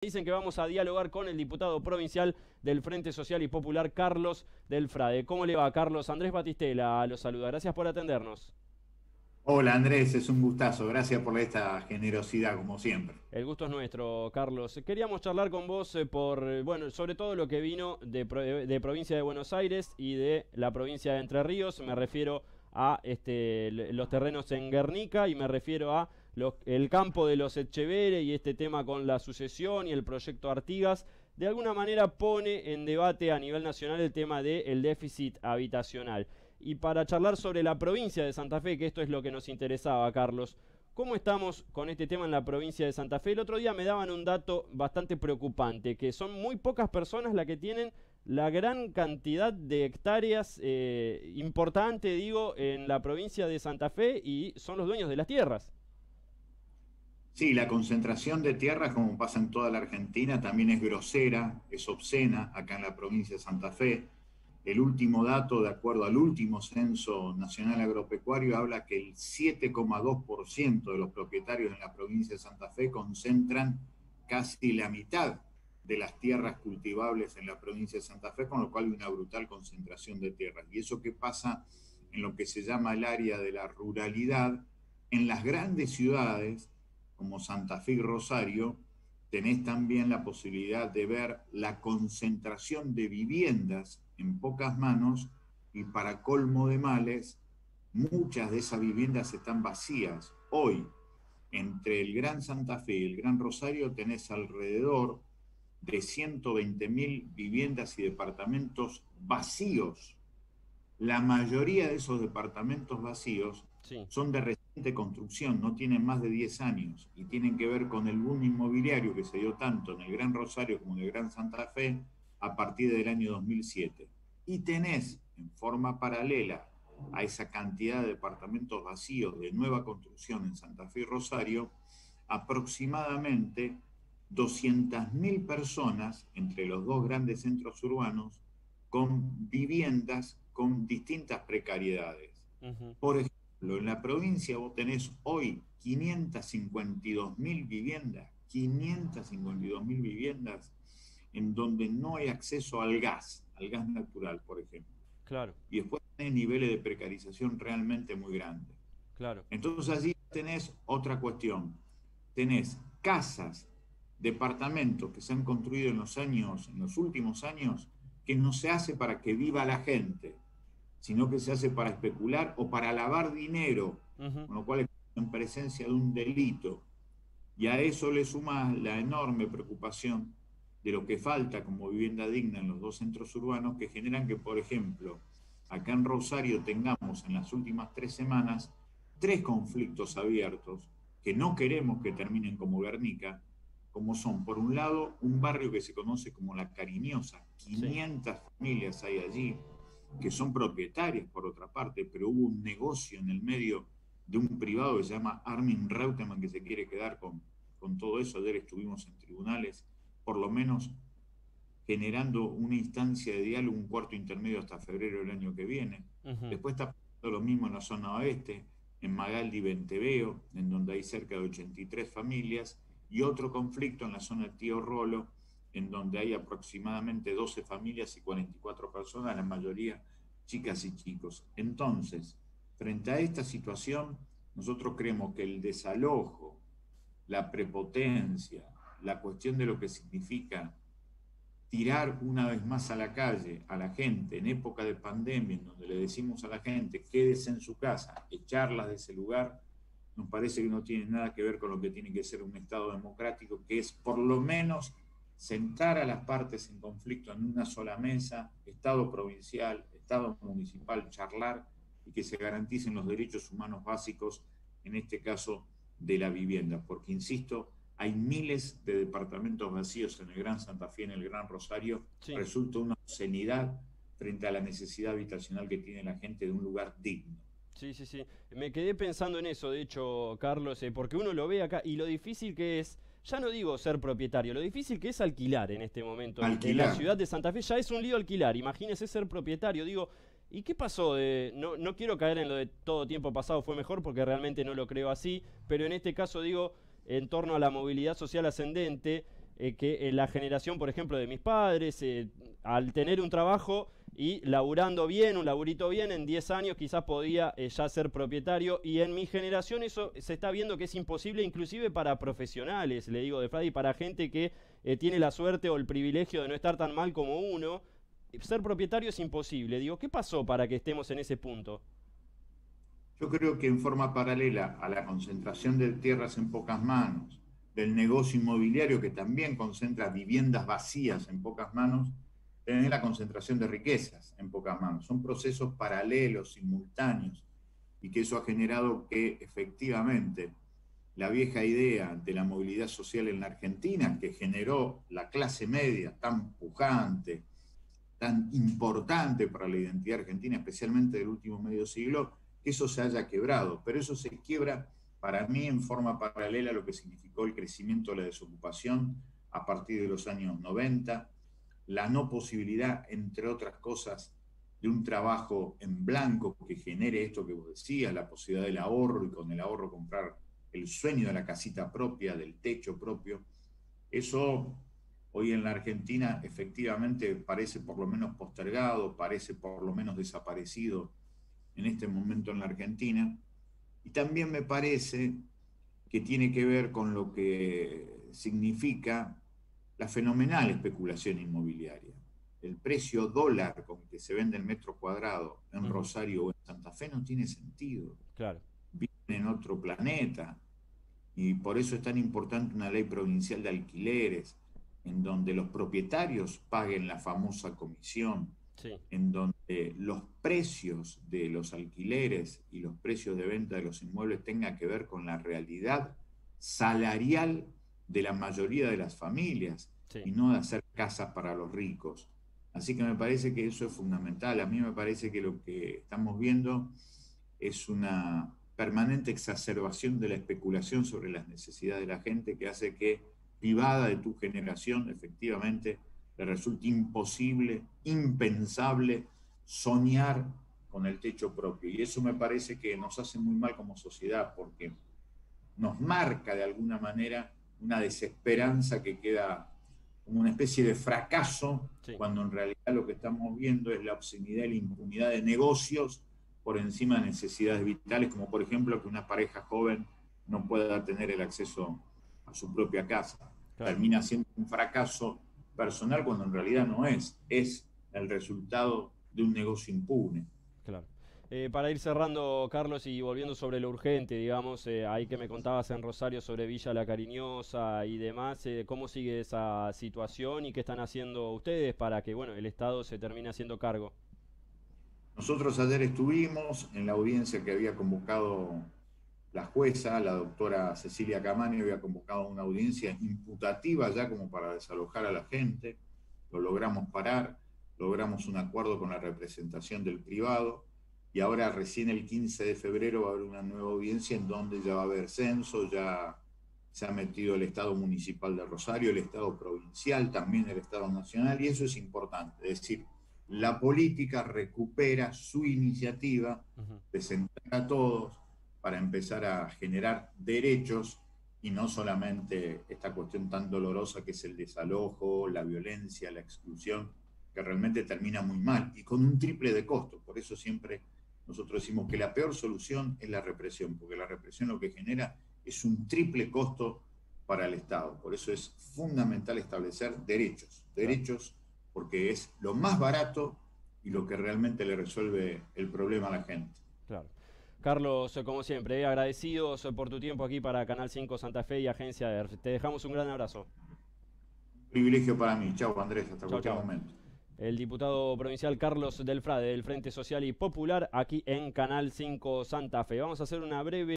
Dicen que vamos a dialogar con el diputado provincial del Frente Social y Popular, Carlos del Frade. ¿Cómo le va, Carlos? Andrés Batistela lo saluda. Gracias por atendernos. Hola Andrés, es un gustazo. Gracias por esta generosidad, como siempre. El gusto es nuestro, Carlos. Queríamos charlar con vos bueno, sobre todo lo que vino de provincia de Buenos Aires y de la provincia de Entre Ríos. Me refiero a los terrenos en Guernica y me refiero a el campo de los Etcheveres y este tema con la sucesión y el proyecto Artigas. De alguna manera pone en debate a nivel nacional el tema del déficit habitacional. Y para charlar sobre la provincia de Santa Fe, que esto es lo que nos interesaba, Carlos, ¿cómo estamos con este tema en la provincia de Santa Fe? El otro día me daban un dato bastante preocupante, que son muy pocas personas las que tienen la gran cantidad de hectáreas importante, digo, en la provincia de Santa Fe y son los dueños de las tierras. Sí, la concentración de tierras, como pasa en toda la Argentina, también es grosera, es obscena acá en la provincia de Santa Fe. El último dato, de acuerdo al último censo nacional agropecuario, habla que el 7,2% de los propietarios en la provincia de Santa Fe concentran casi la mitad de las tierras cultivables en la provincia de Santa Fe, con lo cual hay una brutal concentración de tierras. Y eso que pasa en lo que se llama el área de la ruralidad, en las grandes ciudades como Santa Fe y Rosario, tenés también la posibilidad de ver la concentración de viviendas en pocas manos y para colmo de males, muchas de esas viviendas están vacías. Hoy, entre el Gran Santa Fe y el Gran Rosario, tenés alrededor de 120.000 viviendas y departamentos vacíos. La mayoría de esos departamentos vacíos Sí. son de reciente construcción, no tienen más de 10 años y tienen que ver con el boom inmobiliario que se dio tanto en el Gran Rosario como en el Gran Santa Fe a partir del año 2007. Y tenés en forma paralela a esa cantidad de departamentos vacíos de nueva construcción en Santa Fe y Rosario, aproximadamente 200.000 personas entre los dos grandes centros urbanos con viviendas con distintas precariedades. Ujú. Por ejemplo, en la provincia vos tenés hoy 552.000 viviendas en donde no hay acceso al gas natural, por ejemplo. Claro, Y después tenés niveles de precarización realmente muy grandes. claro. Entonces allí tenés otra cuestión. Tenés casas, departamentos que se han construido en los últimos años, que no se hace para que viva la gente, sino que se hace para especular o para lavar dinero, Ujú. con lo cual es en presencia de un delito. Y a eso le suma la enorme preocupación de lo que falta como vivienda digna en los dos centros urbanos, que generan que, por ejemplo, acá en Rosario tengamos en las últimas 3 semanas 3 conflictos abiertos que no queremos que terminen como Guernica, como son, por un lado, un barrio que se conoce como La Cariñosa, Sí. 500 familias hay allí, que son propietarias por otra parte, pero hubo un negocio en el medio de un privado que se llama Armin Reutemann que se quiere quedar con todo eso. Ayer estuvimos en tribunales, por lo menos generando una instancia de diálogo, un cuarto intermedio hasta febrero del año que viene. Ujú. Después está pasando lo mismo en la zona oeste, en Magaldi y Venteveo, en donde hay cerca de 83 familias, y otro conflicto en la zona de Tío Rolo, en donde hay aproximadamente 12 familias y 44 personas, la mayoría chicas y chicos. Entonces, frente a esta situación, nosotros creemos que el desalojo, la prepotencia, la cuestión de lo que significa tirar una vez más a la calle a la gente en época de pandemia, en donde le decimos a la gente quédese en su casa, echarlas de ese lugar, nos parece que no tiene nada que ver con lo que tiene que ser un Estado democrático, que es por lo menos sentar a las partes en conflicto en una sola mesa, Estado provincial, Estado municipal, charlar y que se garanticen los derechos humanos básicos, en este caso de la vivienda, porque insisto, hay miles de departamentos vacíos en el Gran Santa Fe, en el Gran Rosario, Sí. resulta una obscenidad frente a la necesidad habitacional que tiene la gente de un lugar digno. Sí, sí, sí. Me quedé pensando en eso, de hecho, Carlos, porque uno lo ve acá y lo difícil que es, ya no digo ser propietario, lo difícil que es alquilar en este momento. En la Alquilar. ciudad de Santa Fe ya es un lío alquilar, imagínese ser propietario. Digo, ¿y qué pasó? No, no quiero caer en lo de todo tiempo pasado fue mejor porque realmente no lo creo así, pero en este caso digo, en torno a la movilidad social ascendente, que la generación, por ejemplo, de mis padres, al tener un trabajo y laburando bien, un laburito bien, en 10 años quizás podía ya ser propietario, y en mi generación eso se está viendo que es imposible, inclusive para profesionales, le digo de Fradi, para gente que tiene la suerte o el privilegio de no estar tan mal como uno, ser propietario es imposible. Digo, ¿qué pasó para que estemos en ese punto? Yo creo que en forma paralela a la concentración de tierras en pocas manos, del negocio inmobiliario que también concentra viviendas vacías en pocas manos, tenés la concentración de riquezas en pocas manos. Son procesos paralelos, simultáneos, y que eso ha generado que efectivamente la vieja idea de la movilidad social en la Argentina, que generó la clase media tan pujante, tan importante para la identidad argentina, especialmente del último medio siglo, que eso se haya quebrado. Pero eso se quiebra para mí en forma paralela a lo que significó el crecimiento de la desocupación a partir de los años 90, la no posibilidad, entre otras cosas, de un trabajo en blanco que genere esto que vos decías, la posibilidad del ahorro y con el ahorro comprar el sueño de la casita propia, del techo propio. Eso hoy en la Argentina efectivamente parece por lo menos postergado, parece por lo menos desaparecido en este momento en la Argentina. Y también me parece que tiene que ver con lo que significa la fenomenal especulación inmobiliaria. El precio dólar con que se vende el metro cuadrado en Rosario o en Santa Fe no tiene sentido. Claro. Viven en otro planeta. Y por eso es tan importante una ley provincial de alquileres, en donde los propietarios paguen la famosa comisión, Sí. en donde los precios de los alquileres y los precios de venta de los inmuebles tengan que ver con la realidad salarial de la mayoría de las familias, Sí. y no de hacer casas para los ricos. Así que me parece que eso es fundamental. A mí me parece que lo que estamos viendo es una permanente exacerbación de la especulación sobre las necesidades de la gente, que hace que, privada de tu generación, efectivamente, le resulte imposible, impensable, soñar con el techo propio. Y eso me parece que nos hace muy mal como sociedad, porque nos marca de alguna manera una desesperanza que queda como una especie de fracaso, Sí. cuando en realidad lo que estamos viendo es la obscenidad y la impunidad de negocios por encima de necesidades vitales, como por ejemplo que una pareja joven no pueda tener el acceso a su propia casa. Claro. Termina siendo un fracaso personal cuando en realidad no es el resultado de un negocio impune. Claro. Para ir cerrando, Carlos, y volviendo sobre lo urgente, digamos, ahí que me contabas en Rosario sobre Villa La Cariñosa y demás, ¿cómo sigue esa situación y qué están haciendo ustedes para que, bueno, el Estado se termine haciendo cargo? Nosotros ayer estuvimos en la audiencia que había convocado la jueza, la doctora Cecilia Camaño, había convocado una audiencia imputativa ya como para desalojar a la gente. Lo logramos parar, logramos un acuerdo con la representación del privado, y ahora recién el 15 de febrero va a haber una nueva audiencia en donde ya va a haber censo, ya se ha metido el Estado Municipal de Rosario, el Estado Provincial, también el Estado Nacional, y eso es importante. Es decir, la política recupera su iniciativa de sentar a todos para empezar a generar derechos, y no solamente esta cuestión tan dolorosa que es el desalojo, la violencia, la exclusión, que realmente termina muy mal y con un triple de costo. Por eso siempre nosotros decimos que la peor solución es la represión, porque la represión lo que genera es un triple costo para el Estado. Por eso es fundamental establecer derechos, porque es lo más barato y lo que realmente le resuelve el problema a la gente. Claro. Carlos, como siempre, agradecidos por tu tiempo aquí para Canal 5 Santa Fe y Agencia ERF. Te dejamos un gran abrazo. Un privilegio para mí. Chau, Andrés, hasta cualquier momento. El diputado provincial Carlos Del Frade, del Frente Social y Popular, aquí en Canal 5 Santa Fe. Vamos a hacer una breve